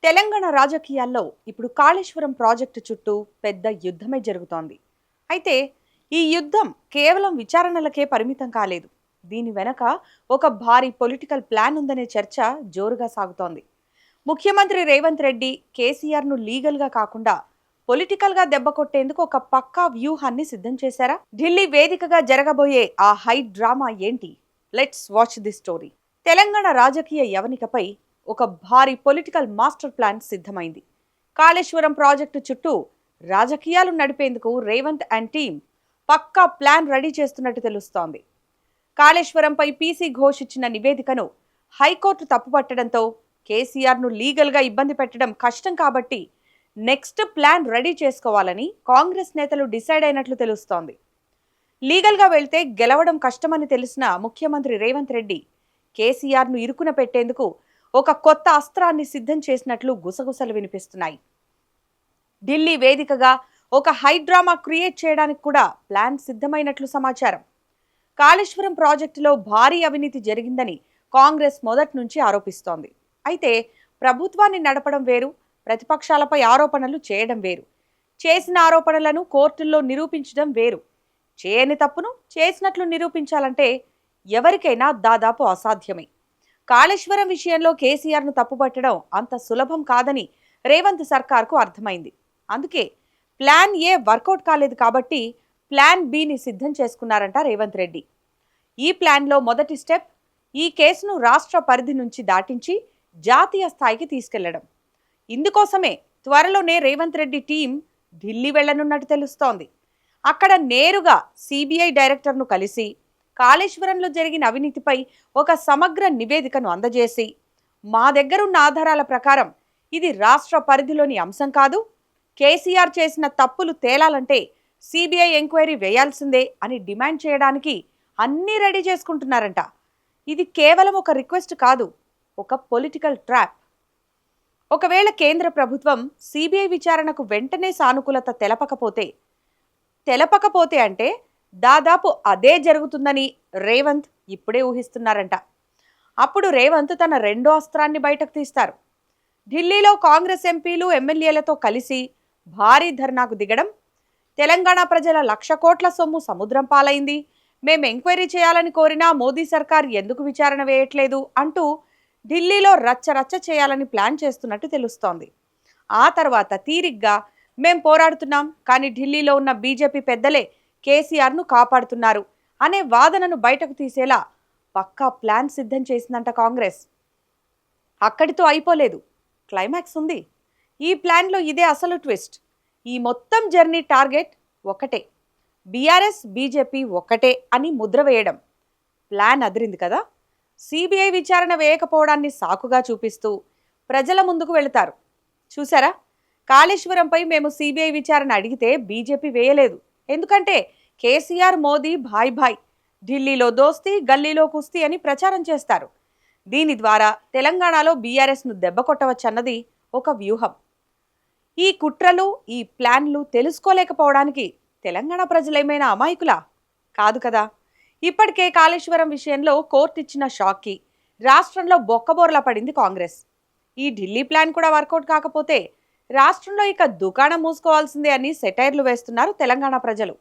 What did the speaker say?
తెలంగాణ రాజకీయాల్లో ఇప్పుడు కాళేశ్వరం ప్రాజెక్టు చుట్టూ పెద్ద యుద్ధమే జరుగుతోంది. అయితే ఈ యుద్ధం కేవలం విచారణలకే పరిమితం కాలేదు. దీని వెనక ఒక భారీ పొలిటికల్ ప్లాన్ ఉందనే చర్చ జోరుగా సాగుతోంది. ముఖ్యమంత్రి రేవంత్ రెడ్డి కేసీఆర్ను లీగల్గా కాకుండా పొలిటికల్గా దెబ్బ కొట్టేందుకు ఒక పక్కా వ్యూహాన్ని సిద్ధం చేశారా? ఢిల్లీ వేదికగా జరగబోయే ఆ హై డ్రామా ఏంటి? Let's watch the story. Telangana రాజకీయ యవనికపై ఒక భారీ పొలిటికల్ మాస్టర్ ప్లాన్ సిద్ధమైంది. కాళేశ్వరం ప్రాజెక్టు చుట్టూ రాజకీయాలు నడిపేందుకు రేవంత్ అండ్ టీమ్ పక్కా ప్లాన్ రెడీ చేస్తున్నట్టు తెలుస్తోంది. కాళేశ్వరంపై పీసీ ఘోష్ ఇచ్చిన నివేదికను హైకోర్టు తప్పుపట్టడంతో కేసీఆర్ను లీగల్గా ఇబ్బంది పెట్టడం కష్టం కాబట్టి నెక్స్ట్ ప్లాన్ రెడీ చేసుకోవాలని కాంగ్రెస్ నేతలు డిసైడ్ అయినట్లు తెలుస్తోంది. లీగల్గా వెళ్తే గెలవడం కష్టమని తెలిసిన ముఖ్యమంత్రి రేవంత్ రెడ్డి కేసీఆర్ను ఇరుకున పెట్టేందుకు ఒక కొత్త అస్త్రాన్ని సిద్ధం చేసినట్లు గుసగుసలు వినిపిస్తున్నాయి. ఢిల్లీ వేదికగా ఒక హైడ్రామా క్రియేట్ చేయడానికి కూడా ప్లాన్ సిద్ధమైనట్లు సమాచారం. కాళేశ్వరం ప్రాజెక్టులో భారీ అవినీతి జరిగిందని కాంగ్రెస్ మొదటి నుంచి ఆరోపిస్తోంది. అయితే ప్రభుత్వాన్ని నడపడం వేరు, ప్రతిపక్షాలపై ఆరోపణలు చేయడం వేరు. చేసిన ఆరోపణలను కోర్టుల్లో నిరూపించడం వేరు. చేయని తప్పును చేసినట్లు నిరూపించాలంటే ఎవరికైనా దాదాపు అసాధ్యమే. కాళేశ్వరం విషయంలో కేసీఆర్ను తప్పుపట్టడం అంత సులభం కాదని రేవంత్ సర్కార్కు అర్థమైంది. అందుకే ప్లాన్ ఏ వర్కౌట్ కాలేదు కాబట్టి ప్లాన్ బిని సిద్ధం చేసుకున్నారంట రేవంత్ రెడ్డి. ఈ ప్లాన్లో మొదటి స్టెప్ ఈ కేసును రాష్ట్ర పరిధి నుంచి దాటించి జాతీయ స్థాయికి తీసుకెళ్లడం. ఇందుకోసమే త్వరలోనే రేవంత్ రెడ్డి టీం ఢిల్లీ వెళ్లనున్నట్టు తెలుస్తోంది. అక్కడ నేరుగా సిబిఐ డైరెక్టర్ను కలిసి కాళేశ్వరంలో జరిగిన అవినీతిపై ఒక సమగ్ర నివేదికను అందజేసి, మా దగ్గరున్న ఆధారాల ప్రకారం ఇది రాష్ట్ర పరిధిలోని అంశం కాదు, కేసీఆర్ చేసిన తప్పులు తేలాలంటే సిబిఐ ఎంక్వైరీ వేయాల్సిందే అని డిమాండ్ చేయడానికి అన్నీ రెడీ చేసుకుంటున్నారంట. ఇది కేవలం ఒక రిక్వెస్ట్ కాదు, ఒక పొలిటికల్ ట్రాప్. ఒకవేళ కేంద్ర ప్రభుత్వం సిబిఐ విచారణకు వెంటనే సానుకూలత తెలపకపోతే అంటే దాదాపు అదే జరుగుతుందని రేవంత్ ఇప్పుడే ఊహిస్తున్నారంట. అప్పుడు రేవంత్ తన రెండో అస్త్రాన్ని బయటకు తీస్తారు. ఢిల్లీలో కాంగ్రెస్ ఎంపీలు ఎమ్మెల్యేలతో కలిసి భారీ ధర్నాకు దిగడం, తెలంగాణ ప్రజల 1,00,000 కోట్ల సొమ్ము సముద్రం పాలైంది, మేం ఎంక్వైరీ చేయాలని కోరినా మోదీ సర్కార్ ఎందుకు విచారణ వేయట్లేదు అంటూ ఢిల్లీలో రచ్చరచ్చ చేయాలని ప్లాన్ చేస్తున్నట్టు తెలుస్తోంది. ఆ తర్వాత తీరిగ్గా మేం పోరాడుతున్నాం, కానీ ఢిల్లీలో ఉన్న బీజేపీ పెద్దలే కేసీఆర్ను కాపాడుతున్నారు అనే వాదనను బయటకు తీసేలా పక్కా ప్లాన్ సిద్ధం చేసిందంట కాంగ్రెస్. అక్కడితో అయిపోలేదు, క్లైమాక్స్ ఉంది. ఈ ప్లాన్లో ఇదే అసలు ట్విస్ట్. ఈ మొత్తం జర్నీ టార్గెట్ ఒకటే, బీఆర్ఎస్ బీజేపీ ఒక్కటే అని ముద్ర వేయడం. ప్లాన్ అదిరింది కదా. సిబిఐ విచారణ వేయకపోవడాన్ని సాకుగా చూపిస్తూ ప్రజల ముందుకు వెళతారు. చూసారా, కాళేశ్వరంపై మేము సిబిఐ విచారణ అడిగితే బీజేపీ వేయలేదు, ఎందుకంటే కేసీఆర్ మోదీ భాయ్ భాయ్, ఢిల్లీలో దోస్తీ గల్లీలో కుస్తీ అని ప్రచారం చేస్తారు. దీని ద్వారా తెలంగాణలో బీఆర్ఎస్ను దెబ్బ కొట్టవచ్చన్నది ఒక వ్యూహం. ఈ కుట్రలు, ఈ ప్లాన్లు తెలుసుకోలేకపోవడానికి తెలంగాణ ప్రజలేమైనా అమాయకులా? కాదు కదా. ఇప్పటికే కాళేశ్వరం విషయంలో కోర్టు ఇచ్చిన షాక్కి రాష్ట్రంలో బొక్కబోర్లా పడింది కాంగ్రెస్. ఈ ఢిల్లీ ప్లాన్ కూడా వర్కౌట్ కాకపోతే రాష్ట్రంలో ఇక దుకాణం మూసుకోవాల్సిందే అని సెటైర్లు వేస్తున్నారు తెలంగాణ ప్రజలు.